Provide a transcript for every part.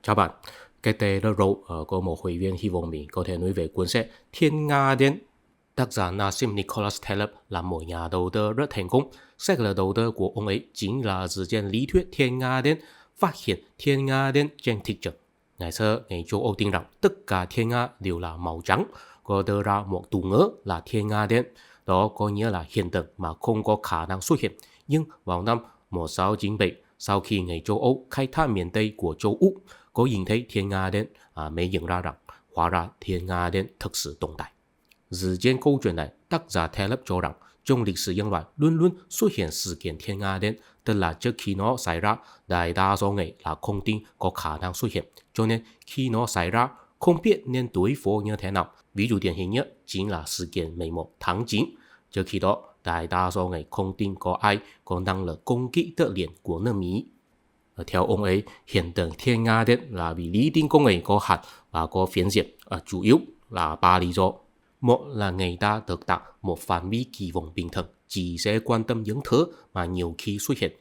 Chào bạn, cái tệ đó rồi có một hội viên hy vọng mình có thể nói về cuốn sách Thiên Nga Đen. Tác giả Nassim Nicholas Taleb là một nhà đầu tư rất thành công. Sách là đầu tư của ông ấy chính là dựa trên lý thuyết Thiên Nga Đen, phát hiện Thiên Nga Đen trên thị trường. Ngày xưa, người châu Âu tin rằng tất cả thiên nga đều là màu trắng, có đưa ra một từ ngữ là Thiên Nga Đen. Đó có nghĩa là hiện tượng mà không có khả năng xuất hiện. Nhưng vào năm 1697, sau khi người châu Âu khai thác miền Tây của châu Úc, có nhìn thấy thiên nga đen mới nhận ra rằng hóa ra thiên nga đen thực sự tồn tại. Dựa trên câu chuyện này, tác giả Taleb cho rằng trong lịch sử nhân loại luôn luôn xuất hiện sự kiện thiên nga đen, tức là trước khi nó xảy ra, đại đa số người là không tin có khả năng xuất hiện. Cho nên khi nó xảy ra, không biết nên đối phó như thế nào. Ví dụ điển hình nhất chính là sự kiện 11 tháng 9. Trước khi đó, đại đa số người không tin có ai có năng lực công kích đất liền của nước Mỹ. Theo ông ấy, hiện tượng thiên nga đen là vì lý tính công nghệ có hạn và có phiến diện, chủ yếu là 3 lý do. Một là người ta được tạo một phạm vi kỳ vọng bình thường, chỉ sẽ quan tâm những thứ mà nhiều khi xuất hiện,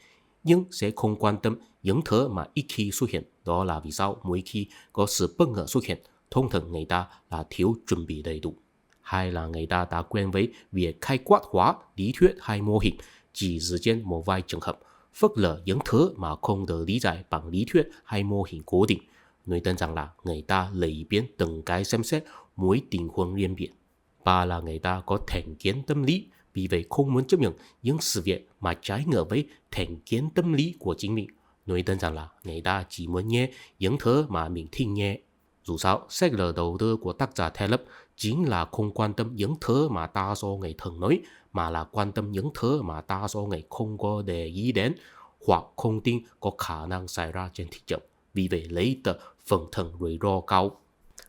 nhưng sẽ không quan tâm những thứ mà ít khi xuất hiện. Đó là vì sao mỗi khi có sự bất ngờ xuất hiện, thông thường người ta là thiếu chuẩn bị đầy đủ. Hai là người ta đã quen với việc khai quát hóa lý thuyết hay mô hình, chỉ dựa trên một vài trường hợp, phớt lờ những thứ mà không được lý giải bằng lý thuyết hay mô hình cố định. Nói đơn giản là người ta lấy biến từng cái xem xét mỗi tình huống riêng biệt. Ba là người ta có thành kiến tâm lý, vì vậy không muốn chấp nhận những sự việc mà trái ngược với thành kiến tâm lý của chính mình. Nói đơn giản là người ta chỉ muốn nghe những thứ mà mình thích nghe. Dù sao, sách lược đầu tư của tác giả Taleb chính là không quan tâm những thứ mà đa số người thường nói, mà là quan tâm những thứ mà đa số người không có để ý đến hoặc không tin có khả năng xảy ra trên thị trường. Vì vậy lấy từ phần thưởng rủi ro cao.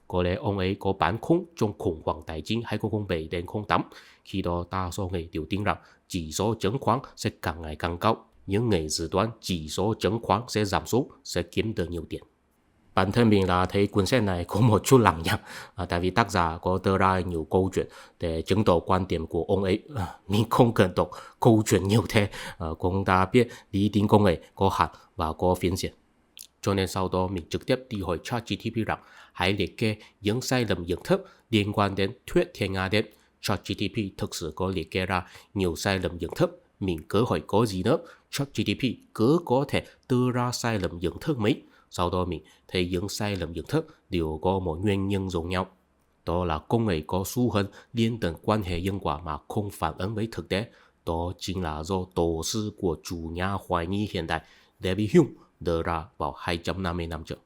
Có lẽ ông ấy có bán khủng trong khủng hoảng tài chính 2007 đến 08. Khi đó đa số người đều tin rằng chỉ số chứng khoán sẽ càng ngày càng cao. Những người dự đoán chỉ số chứng khoán sẽ giảm xuống, sẽ kiếm được nhiều tiền. Bản thân mình là thấy cuốn sách này có một chút lằng nhằng, tại vì tác giả có đưa ra nhiều câu chuyện để chứng tỏ quan điểm của ông ấy. Mình không cần đọc câu chuyện nhiều thế, cũng đã biết lý tính công nghệ có hạn và có phiến diện. Cho nên sau đó mình trực tiếp đi hỏi ChatGPT rằng hãy liệt kê những sai lầm nhận thức liên quan đến thuyết thiên nga đen. ChatGPT thực sự có liệt kê ra nhiều sai lầm nhận thức. Mình cứ hỏi có gì nữa, ChatGPT cứ có thể đưa ra sai lầm nhận thức mấy. Sau đó mình thấy những sai lầm nhận thức đều có một nguyên nhân giống nhau. Đó là công nghệ có xu hướng liên tưởng quan hệ nhân quả mà không phản ứng với thực tế. Đó chính là do tổ sư của chủ nhà hoài nghi hiện đại David Hume đưa ra vào 250 năm trước.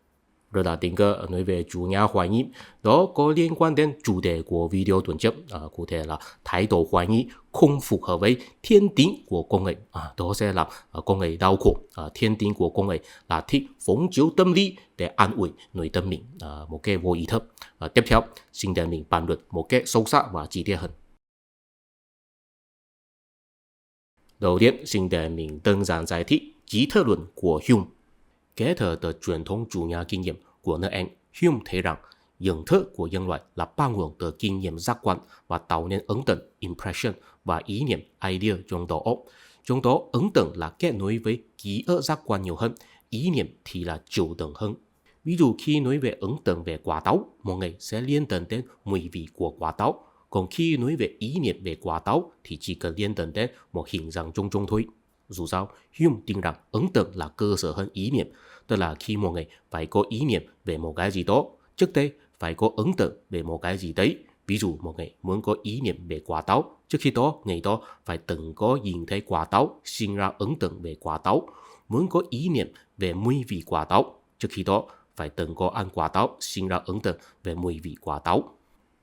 Rồi là tình cờ nói về chủ nhà hoài nghi, đó có liên quan đến chủ đề của video tuần trước, cụ thể là thái độ hoài nghi không phù hợp với thiên tính của công nghệ. Đó sẽ làm công nghệ đau khổ. Thiên tính của công nghệ là thích phóng chiếu tâm lý để an ủi nội tâm mình một cái vô ý thức. Tiếp theo, xin để mình bàn luận một cái sâu sắc và chi tiết hơn. Đầu tiên, xin để mình đơn giản giải thích trí thức luận của Hume. Kế thừa từ truyền thống chủ nhà kinh nghiệm của nước Anh, Hume thấy rằng nhận thức của nhân loại là bao gồm từ kinh nghiệm giác quan và tạo nên ấn tượng impression và ý niệm idea trong đầu óc. Trong đó ấn tượng là kết nối với ký ức giác quan nhiều hơn, ý niệm thì là chủ động hơn. Ví dụ khi nói về ấn tượng về quả táo, mọi người sẽ liên tưởng đến mùi vị của quả táo. Còn khi nói về ý niệm về quả táo thì chỉ cần liên tưởng đến một hình dạng chung chung thôi. Dù sao, Hume tin rằng ấn tượng là cơ sở hơn ý niệm, tức là khi một người phải có ý niệm về một cái gì đó, trước đây phải có ấn tượng về một cái gì đấy. Ví dụ một người muốn có ý niệm về quả táo, trước khi đó người đó phải từng có nhìn thấy quả táo, sinh ra ấn tượng về quả táo. Muốn có ý niệm về mùi vị quả táo, trước khi đó phải từng có ăn quả táo, sinh ra ấn tượng về mùi vị quả táo.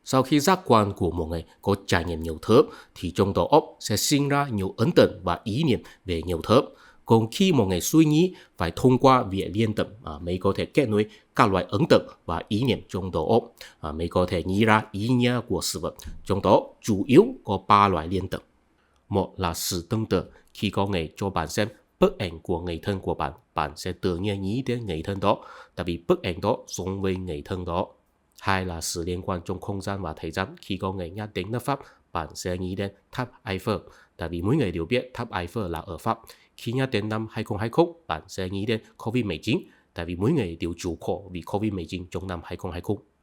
Sau khi giác quan của một người có trải nghiệm nhiều thứ thì trong đầu óc sẽ sinh ra nhiều ấn tượng và ý niệm về nhiều thứ. Còn khi một người suy nghĩ phải thông qua việc liên tưởng mới có thể kết nối các loại ấn tượng và ý niệm trong đầu óc, mới có thể nghĩ ra ý nghĩa của sự vật. Trong đó chủ yếu có 3 loại liên tưởng. Một là sự tương tự, khi có người cho bạn xem bức ảnh của người thân của bạn, bạn sẽ tự nhiên nghĩ đến người thân đó, tại vì bức ảnh đó giống với người thân đó. Hai là sự liên quan trong không gian và thời gian, khi có người nhắc đến nước Pháp, bạn sẽ nghĩ đến tháp Eiffel, tại vì mỗi người đều biết tháp Eiffel là ở Pháp. Khi nhắc đến năm 2020, bạn sẽ nghĩ đến Covid-19, tại vì mỗi ngày đều chịu khổ vì Covid-19 trong năm 2020.